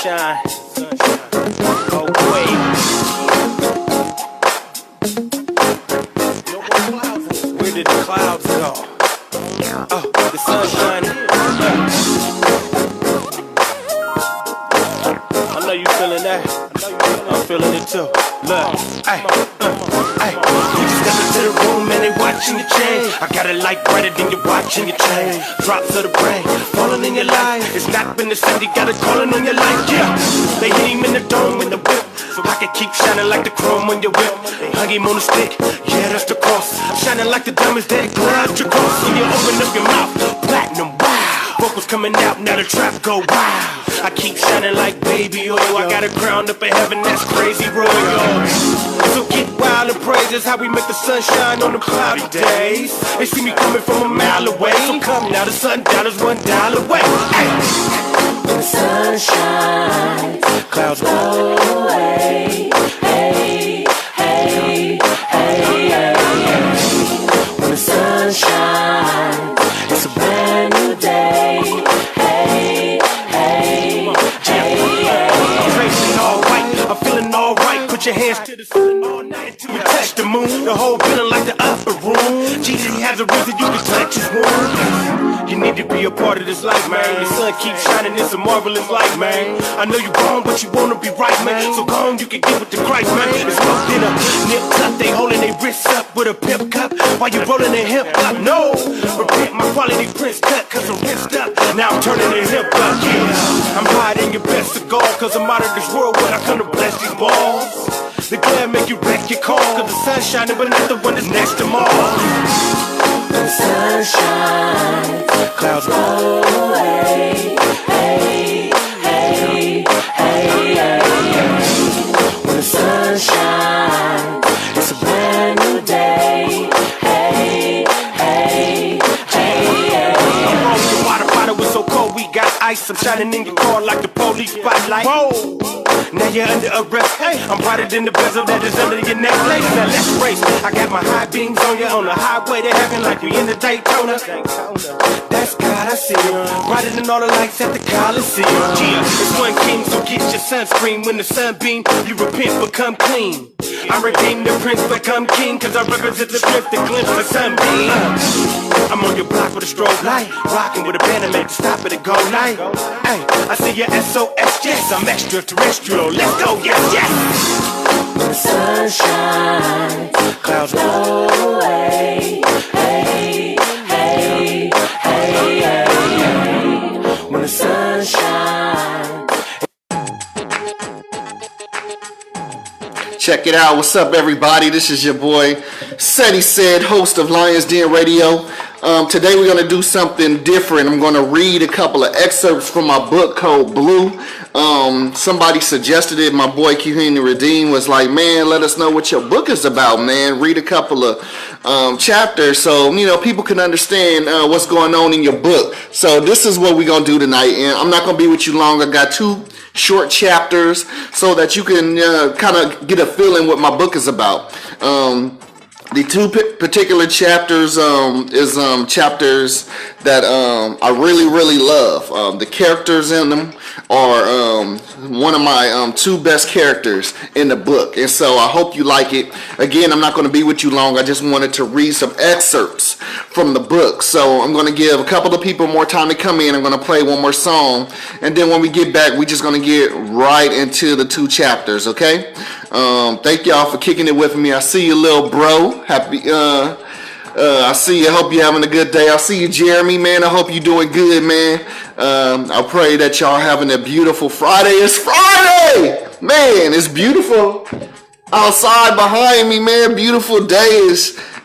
sunshine. Oh, wait. Where did the clouds go? Oh, the sunshine. I know you feeling that. I'm feeling it too. Look, ay, we just step into the room and they watching your chain. I got it like brighter than you're watching your chain. Drops of the brain, falling in your life. It's not been the same, you got it calling on your life, yeah. They hit him in the dome with the whip, so I can keep shining like the chrome on your whip. They hung him on the stick, yeah, that's the cross. Shining like the diamonds that glide your cross. When you open up your mouth, platinum, wow. Vocals coming out, now the trap go wow. I keep shining like baby oil. I got a crown up in heaven, that's crazy royal. So get wild and praise us how we make the sunshine on the cloudy days. They see me coming from a mile away. So come now, the $1 is $1 away. Hey. When the sun shines, clouds blow away. Hey, hey, hey, hey, hey. When the sun shines, it's a brand new day. Hey, hey, hey, hey. I'm racing all white, I'm feeling all right. Put your hands to the ceiling all night until you touch the moon. The whole feeling like the upper room. Jesus, he has a reason you can touch his wound. You need to be a part of this life, man. The sun keeps shining, it's a marvelous light, man. I know you're wrong, but you wanna be right, man. So go on, you can get with the Christ, man. It's smoked in a nip tuck, they holding their wrists up with a pimp cup while you rolling their hip up. No, repent my quality prince cut, cause I'm rinsed up. Now I'm turning their hip up, yeah. I'm hiding your best cigar, cause I'm out of this world when I come to bless these balls. The glare make you wreck your car, cause the sun's shining, but not the one that's next to Mars. The sun shines, clouds roll away. Hey, hey, hey, hey, hey. When the sun shines, it's a brand new day. Hey, hey, hey, hey. I'm rolling the water bottle, it's so cold we got ice. I'm shining in your car like the police spotlight. Whoa. Now you're under arrest. Hey, I'm brighter than the bezel that is under your necklace. Now let's race. I got my high beams on you on the highway to heaven like we in the Daytona. That's God, I see you. Brighter than all the lights at the Coliseum. Yeah, it's one king, so get your sunscreen. When the sun beam, you repent, become clean. I redeem the prince, become king, cause I represent the strength that glimpse the sunbeam. I'm on your block with a strobe light, rocking with a band and make the stop at a go night. Hey, I see your SOS, yes, I'm extraterrestrial. Let's go, yes, yes. When the sun shines, clouds blow away. Hey, hey, hey, hey, hey. When the sun shines. Check it out. What's up, everybody? This is your boy, Cedric, host of Lyons Den Radio. Today we're going to do something different. I'm going to read a couple of excerpts from my book called Blue. Somebody suggested it. My boy Kuhini Redeem was like, man, let us know what your book is about, man. Read a couple of chapters so, you know, people can understand what's going on in your book. So this is what we're going to do tonight. And I'm not going to be with you long. I got 2 short chapters so that you can kind of get a feeling what my book is about. The 2 particular chapters is chapters that I really love. The characters in them are one of my 2 best characters in the book, and so I hope you like it. Again, I'm not going to be with you long. I just wanted to read some excerpts from the book, so I'm going to give a couple of people more time to come in. I'm going to play one more song, and then when we get back, we're just going to get right into the 2 chapters, okay? Thank y'all for kicking it with me. I see you, little bro. Happy I see you. I hope you're having a good day. I see you, Jeremy, man. I hope you're doing good, man. I pray that y'all having a beautiful Friday. It's Friday! Man, it's beautiful outside behind me, man. Beautiful day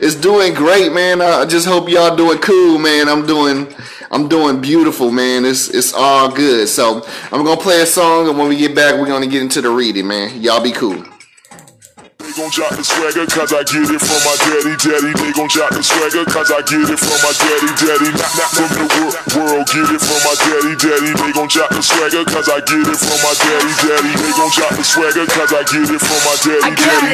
is doing great, man. I just hope y'all doing cool, man. I'm doing beautiful, man. It's all good. So I'm gonna play a song, and when we get back, we're gonna get into the reading, man. Y'all be cool. They gon' drop the swagger cause I get it from my daddy. They gon' drop the swagger cause I get it from my daddy. Not from the world, get it from my daddy. They gon' drop the swagger cause I get it from my daddy. They gon' drop the swagger cause I get it from my daddy.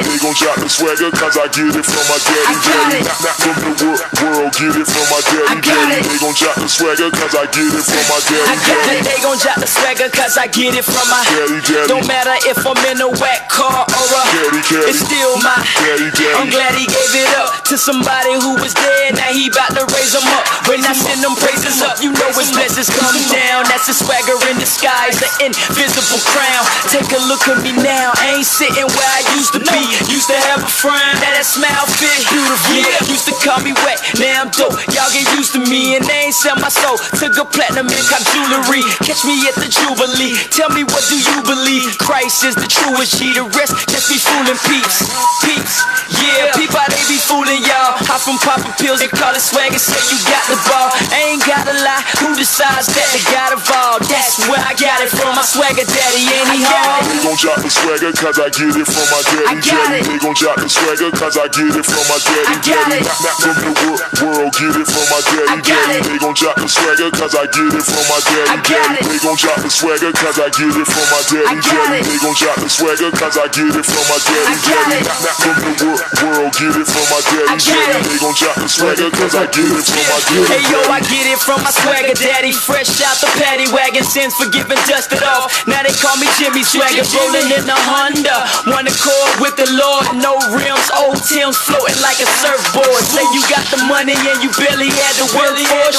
They gon' drop the swagger cause I get it from my daddy. Not from the world, get it from my daddy. daddy. They gon' drop the swagger cause I get it from my daddy. They gon' drop the swagger cause I get it from my daddy. Don't matter if I'm in a whack car or a it's still my daddy. I'm glad he gave it up to somebody who was dead. Now he bout to raise them up. When I send them praises up, you know his blessings come down. That's the swagger in disguise, the invisible crown. Take a look at me now, I ain't sitting where I used to be. Used to have a frown, that smile fit beautiful. Used to call me wet, now I'm dope. Y'all get used to me and they ain't sell my soul. Took a platinum and cop jewelry. Catch me at the Jubilee. Tell me what do you believe? Christ is the truest G. The rest just be fooling peeps. Peeps, yeah, peep how they be fooling y'all. Hop from popping pills and call it swagger. Say you got the ball, I ain't gotta lie. Who decides that the God of all? That's where I got it from. My swagger daddy, ain't he hard? They gon' drop the swagger cause I get it from my daddy. They gon' drop the swagger cause I get it from my daddy. Not from the world, get it from my daddy. They gon' drop the swagger cause I get it from my daddy. They gon' drop the swagger cause I get it from my daddy. They gon' drop the swagger cause I get it from my daddy. Not from the world, get it from my daddy. They gon' drop the swagger cause I get it from my daddy. Hey yo, I get it from my swagger daddy. Fresh out the paddy wagon, sins forgiven, dusted off. Now they call me Jimmy Swagger, rolling in the Honda. One accord with the Lord, no rims, old Tim's floating like a surfboard. Say you got the money and you barely had to work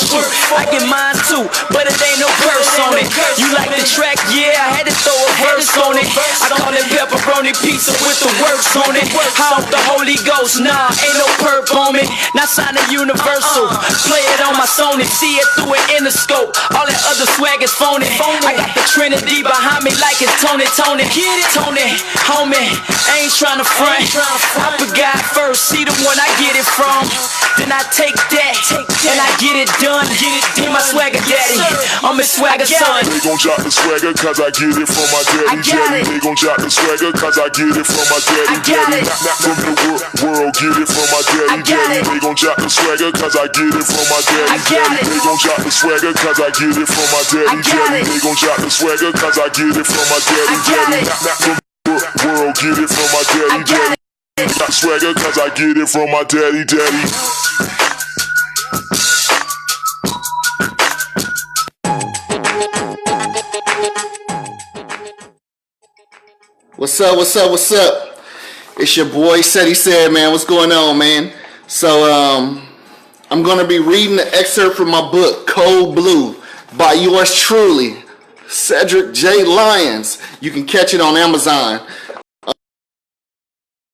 for it. I get mine too, but it ain't no curse on it. You like the track? Yeah, I had to throw a verse on it. I call it pepperoni pizza with the works on it. How the Holy Ghost? Nah, ain't no perp on me. Not sign a Universal, play it on my Sony, see it through an Interscope. All that other swag is phony. I got the Trinity behind me like it's Tony. Get it, Tony, homie. I ain't tryna front. I put God first, see the one I get it from. Then I take that and I get it done. Be my swagger daddy, I'm his swagger son. They gon' drop the swagger cause I get it from my daddy. They gon' drop the swagger cause I get it from my daddy. Not from the world, get it from my daddy. They gon' drop the swagger cause I get it from my daddy. They gon' drop the swagger cause I get it from my daddy. They gon' drop the swagger cause I get it from my daddy. Not from the world, get it from my daddy. Got swagger cause I get it from my daddy. What's up? It's your boy Cedric, man. What's going on, man? So, I'm gonna be reading the excerpt from my book, Cold Blue, by yours truly, Cedric J. Lyons. You can catch it on Amazon.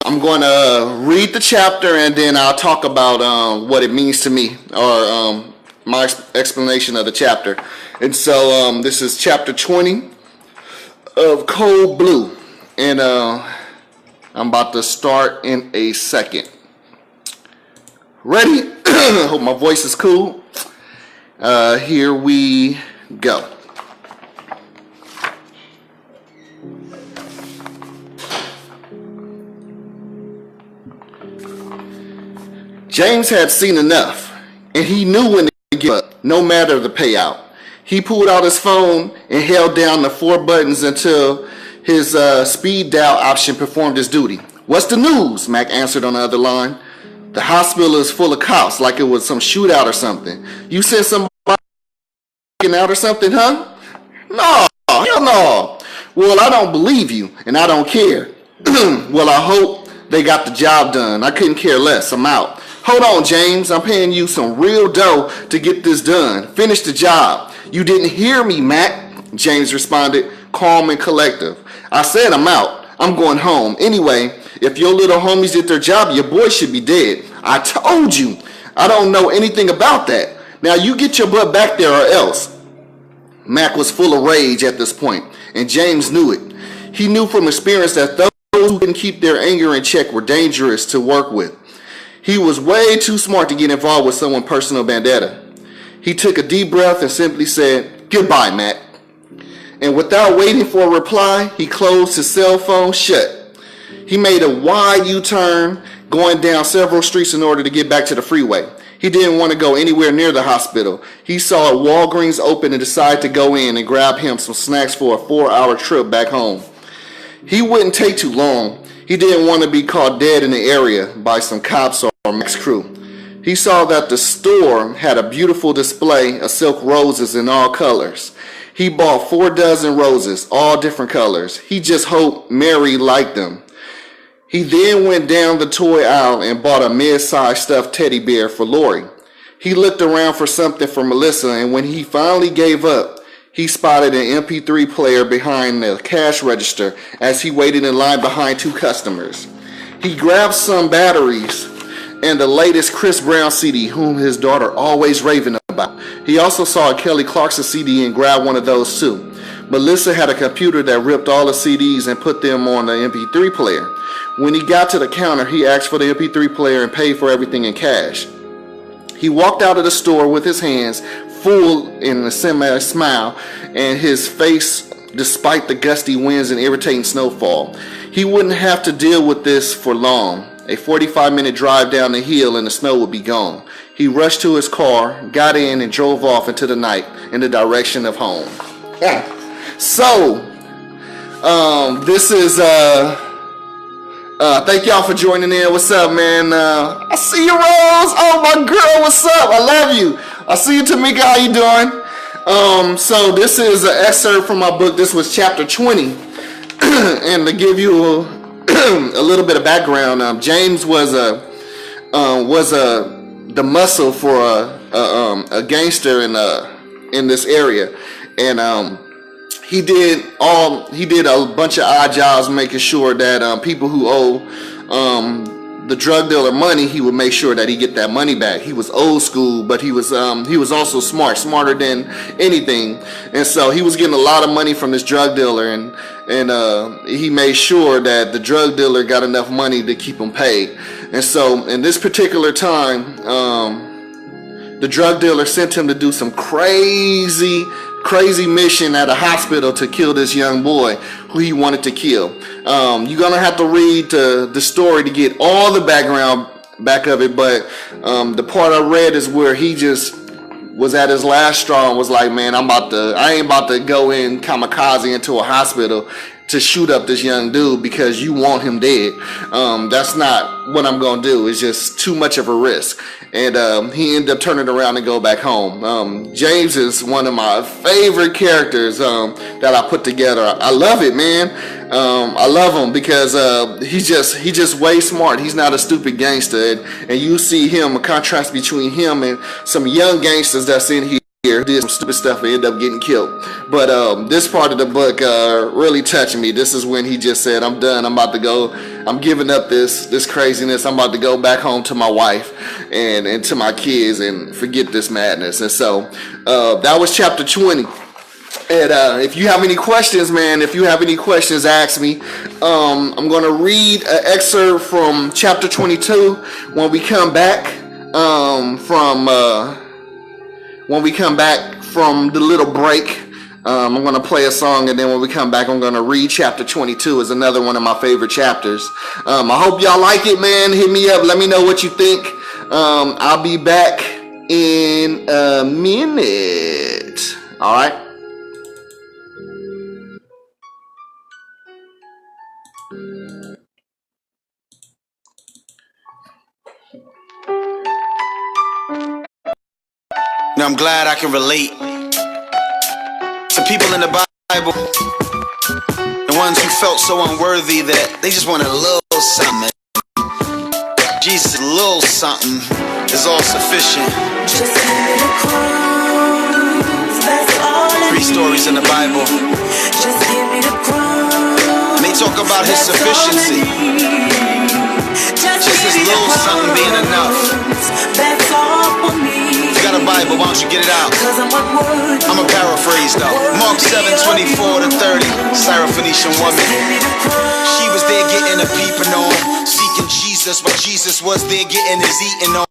I'm going to read the chapter and then I'll talk about what it means to me, or my explanation of the chapter. And so this is chapter 20 of Cold Blue. And I'm about to start in a second. Ready? Hope my voice is cool. Here we go. James had seen enough, and he knew when to give up, no matter the payout. He pulled out his phone and held down the 4 buttons until his speed dial option performed its duty. "What's the news?" Mac answered on the other line. "The hospital is full of cops, like it was some shootout or something. You sent somebody out or something, huh?" "No, hell no." "Well, I don't believe you, and I don't care." "Well, I hope they got the job done. I couldn't care less. I'm out." "Hold on, James. I'm paying you some real dough to get this done. Finish the job." "You didn't hear me, Mac," James responded, calm and collective. "I said I'm out. I'm going home. Anyway, if your little homies did their job, your boy should be dead." "I told you. I don't know anything about that. Now you get your butt back there or else." Mac was full of rage at this point, and James knew it. He knew from experience that those who didn't keep their anger in check were dangerous to work with. He was way too smart to get involved with someone's personal vendetta. He took a deep breath and simply said, "Goodbye, Mac." And without waiting for a reply, he closed his cell phone shut. He made a wide U-turn, going down several streets in order to get back to the freeway. He didn't want to go anywhere near the hospital. He saw a Walgreens open and decided to go in and grab him some snacks for a 4-hour trip back home. He wouldn't take too long. He didn't want to be caught dead in the area by some cops or Mac's crew. He saw that the store had a beautiful display of silk roses in all colors. He bought 4 dozen roses, all different colors. He just hoped Mary liked them. He then went down the toy aisle and bought a mid-sized stuffed teddy bear for Lori. He looked around for something for Melissa, and when he finally gave up, he spotted an MP3 player behind the cash register as he waited in line behind 2 customers. He grabbed some batteries and the latest Chris Brown CD, whom his daughter always raving about. He also saw a Kelly Clarkson CD and grabbed one of those too. Melissa had a computer that ripped all the CDs and put them on the MP3 player. When he got to the counter, he asked for the MP3 player and paid for everything in cash. He walked out of the store with his hands full in a semi-smile and his face despite the gusty winds and irritating snowfall. He wouldn't have to deal with this for long. A 45-minute drive down the hill and the snow would be gone. He rushed to his car, got in, and drove off into the night in the direction of home. So, this is, thank y'all for joining in. What's up, man? I see you, Rose. Oh, my girl, what's up? I love you. I see you, Tamika. How you doing? So this is an excerpt from my book. This was chapter 20. And to give you a little bit of background, James was the muscle for a gangster in this area, and he did a bunch of odd jobs, making sure that people who owe the drug dealer money, he would make sure that he get that money back. He was old school, but he was also smarter than anything, and so he was getting a lot of money from this drug dealer, and he made sure that the drug dealer got enough money to keep him paid. And so in this particular time, the drug dealer sent him to do some crazy mission at a hospital to kill this young boy who he wanted to kill. You're gonna have to read the story to get all the background back of it, but the part I read is where he just was at his last straw and was like, man, I ain't about to go in kamikaze into a hospital to shoot up this young dude because you want him dead. That's not what I'm gonna do. It's just too much of a risk. And he ended up turning around and go back home. James is one of my favorite characters that I put together. I love it, man. I love him because he's just way smart. He's not a stupid gangster, and you see him, a contrast between him and some young gangsters that's in here who did some stupid stuff and ended up getting killed. But this part of the book really touched me. This is when he just said, I'm done. I'm about to go. I'm giving up this craziness. I'm about to go back home to my wife and to my kids and forget this madness. And so that was chapter 20. And if you have any questions, man, ask me. I'm going to read an excerpt from chapter 22 when we come back from the little break. I'm going to play a song, and then when we come back, I'm going to read chapter 22. Is another one of my favorite chapters. I hope y'all like it, man. Hit me up. Let me know what you think. I'll be back in a minute. All right. Now I'm glad I can relate to people in the Bible, the ones who felt so unworthy that they just wanted a little something. Jesus, a little something is all sufficient. Just give me the crumbs, that's all. 3 stories in the Bible. Just give me the crumbs, and they talk about his sufficiency. Just his little something being enough. That's all for me. Got a Bible, why don't you get it out? I'm a paraphrase though. Mark 7:24-30. Syrophoenician woman. She was there getting a peeping on, seeking Jesus while Jesus was there getting his eating on.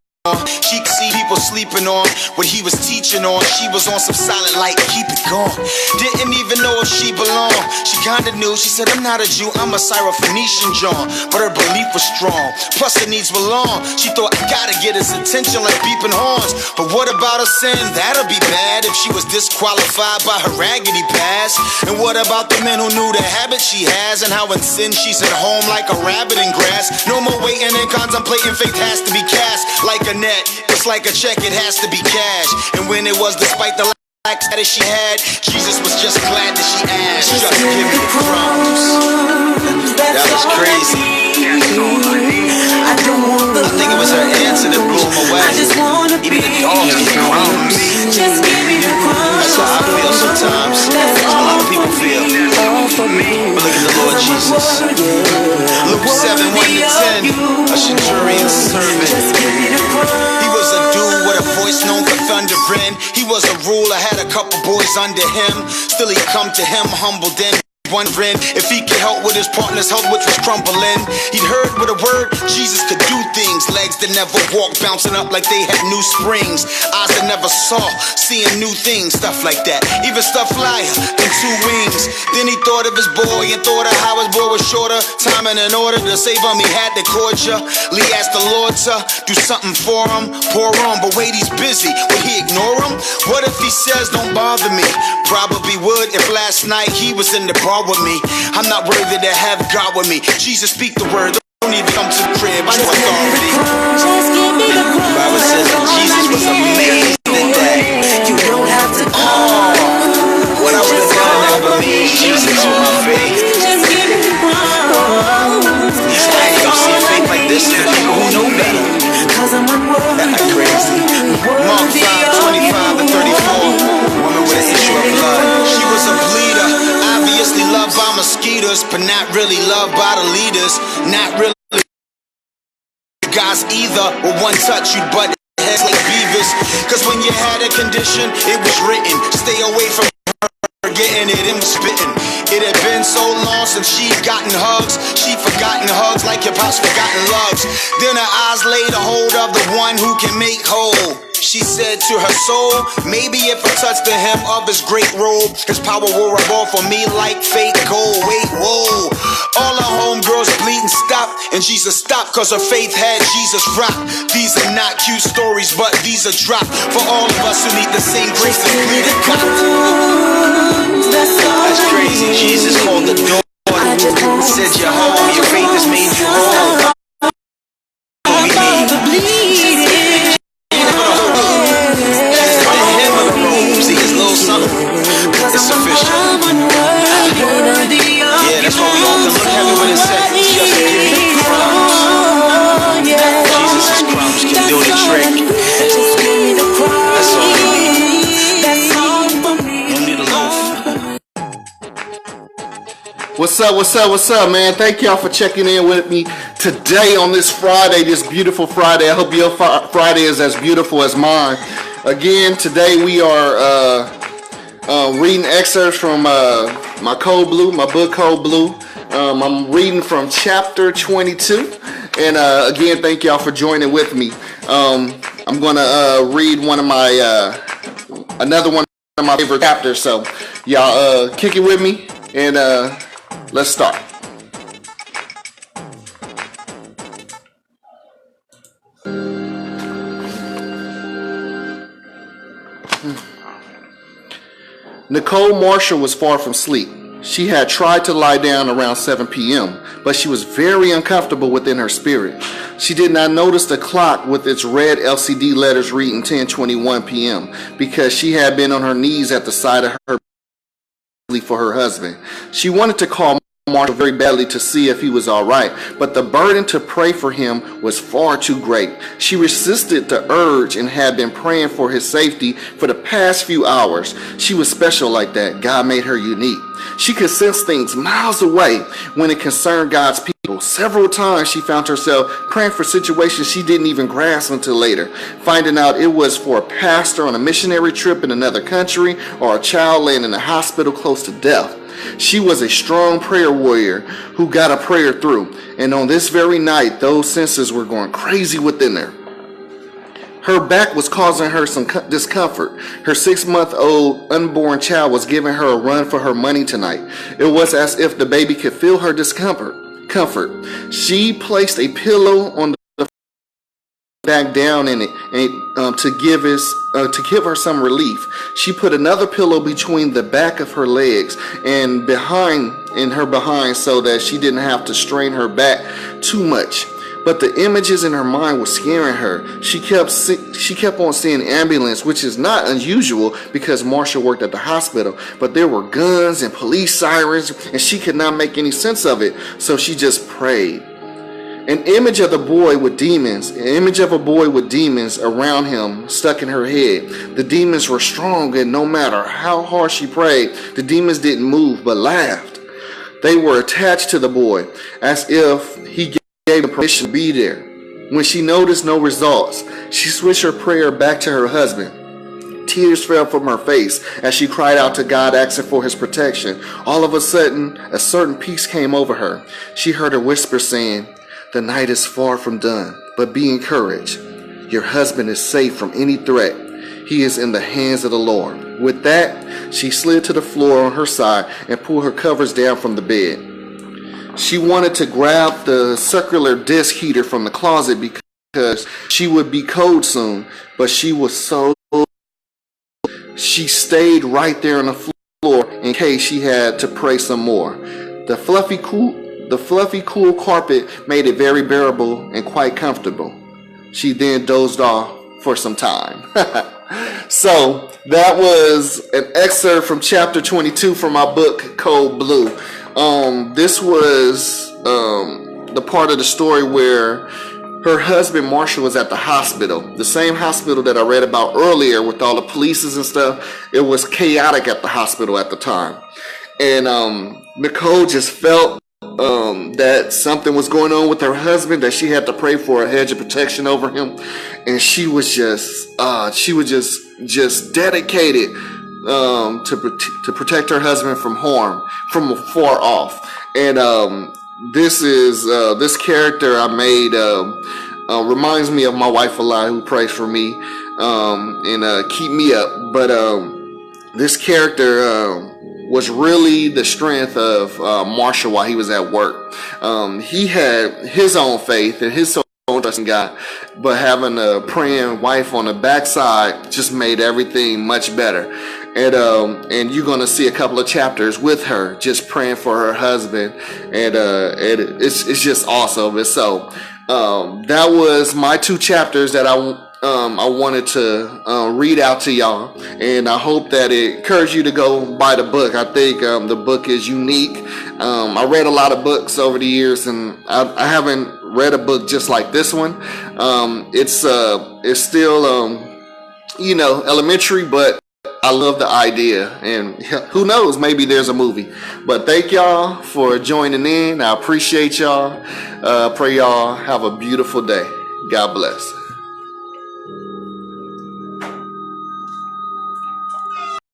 She could see people people sleeping on what he was teaching on. She was on some silent light, keep it going. Didn't even know if she belonged. She kinda knew, she said, I'm not a Jew, I'm a Syrophoenician John. But her belief was strong, plus her needs were long. She thought, I gotta get his attention like beeping horns. But what about her sin? That'll be bad if she was disqualified by her raggedy past. And what about the men who knew the habit she has, and how in sin she's at home like a rabbit in grass? No more waiting and contemplating, faith has to be cast like a net. It's like a check, it has to be cash. And when it was despite the lack that she had, Jesus was just glad that she asked. Just give me the crumbs. That was crazy. I think it was her answer that blew him away. Even the dogs get crumbs. Just give me the crumbs. That's how I feel sometimes. That's how a lot of people feel. But look at the Lord Jesus. Luke 7, 1 to 10. A centurion servant. He was a dude with a voice known for thundering. He was a ruler, had a couple boys under him. Still he come to him humble then, wondering if he could help with his partner's health, which was crumbling. He'd heard with a word Jesus could do things. Legs that never walked, bouncing up like they had new springs. Eyes that never saw, seeing new things. Stuff like that, even stuff flyer than two wings. Then he thought of his boy and thought of how his boy was shorter. Timing in order to save him, he had to court ya. Lee asked the Lord to do something for him, pour on. But wait, he's busy, would he ignore him? What if he says don't bother me? Probably would if last night he was in the bar with me. I'm not worthy to have God with me. Jesus, speak the word. Don't even come to the crib. I know authority. Just give me the crumbs. The Bible says that Jesus was amazed at that. You don't have to What I would have done never means Jesus with my faith. Just give me the crumbs. These days don't see faith like this to the people who know better. Cause I'm unworthy. That's crazy. Mark 5:25 to 34. Woman with an issue of blood. She was a bleeder. Obviously loved by mosquitoes, but not really loved by the leaders. Not really guys either. With one touch you'd butt heads like beavers. Cause when you had a condition, it was written. Stay away from getting it and spitting. It had been so long since she'd gotten hugs. She'd forgotten hugs like your pop's forgotten loves. Then her eyes laid a hold of the one who can make whole. She said to her soul, maybe if I touch the hem of his great robe, his power will rub off on me like fake gold. Wait, whoa. All her homegirls bleeding stopped, and Jesus stopped cause her faith had Jesus rocked. These are not cute stories, but these are dropped for all of us who need the same grace that we got. That's crazy. Jesus called the door. Said you're home, your faith has made you whole. It's sufficient. Yeah, that's why we all can look heavy when it says, just give me the crumbs. Jesus' crumbs can do the trick. That's all you need. You don't need a loaf. What's up, man? Thank y'all for checking in with me today on this Friday, this beautiful Friday. I hope your Friday is as beautiful as mine. Again, today we are reading excerpts from my Code Blue, my book Code Blue. I'm reading from chapter 22, and again, thank y'all for joining with me. I'm gonna read one of my another one of my favorite chapters. So y'all kick it with me, and let's start. Nicole Marshall was far from sleep. She had tried to lie down around 7 p.m., but she was very uncomfortable within her spirit. She did not notice the clock with its red LCD letters reading 10:21 p.m. because she had been on her knees at the side of her for her husband. She wanted to call Marshall very badly to see if he was all right, but the burden to pray for him was far too great. She resisted the urge and had been praying for his safety for the past few hours. She was special like that. God made her unique. She could sense things miles away when it concerned God's people. Several times she found herself praying for situations she didn't even grasp until later, finding out it was for a pastor on a missionary trip in another country or a child laying in a hospital close to death. She was a strong prayer warrior who got a prayer through, and on this very night, those senses were going crazy within her. Her back was causing her some discomfort. Her 6-month-old unborn child was giving her a run for her money tonight. It was as if the baby could feel her discomfort. She placed a pillow on the back down in it and, to give her some relief. She put another pillow between the back of her legs and in her behind so that she didn't have to strain her back too much. But the images in her mind were scaring her. She kept on seeing ambulance, which is not unusual because Marsha worked at the hospital. But there were guns and police sirens, and she could not make any sense of it. So she just prayed. An image of a boy with demons around him stuck in her head. The demons were strong, and no matter how hard she prayed, the demons didn't move but laughed. They were attached to the boy, as if he gave them permission to be there. When she noticed no results, she switched her prayer back to her husband. Tears fell from her face as she cried out to God, asking for his protection. All of a sudden, a certain peace came over her. She heard a whisper saying, "The night is far from done, but be encouraged. Your husband is safe from any threat. He is in the hands of the Lord." With that, she slid to the floor on her side and pulled her covers down from the bed. She wanted to grab the circular disc heater from the closet because she would be cold soon, but she stayed right there on the floor in case she had to pray some more. The fluffy, cool carpet made it very bearable and quite comfortable. She then dozed off for some time. So that was an excerpt from chapter 22 from my book, Cold Blue. This was the part of the story where her husband Marshall was at the hospital, the same hospital that I read about earlier with all the polices and stuff. It was chaotic at the hospital at the time, and Nicole just felt that something was going on with her husband, that she had to pray for a hedge of protection over him, and she was just dedicated to protect her husband from harm from afar off. And this character I made reminds me of my wife a lot, who prays for me and keep me up. But this character was really the strength of Marshall while he was at work. He had his own faith and his own trust in God, but having a praying wife on the backside just made everything much better. And you're gonna see a couple of chapters with her just praying for her husband, and it's just awesome. And so that was my 2 chapters that I wanted to read out to y'all, and I hope that it encouraged you to go buy the book. I think the book is unique. I read a lot of books over the years, and I haven't read a book just like this one. It's still elementary, but I love the idea, and who knows, maybe there's a movie. But thank y'all for joining in. I appreciate y'all. Pray y'all have a beautiful day. God bless.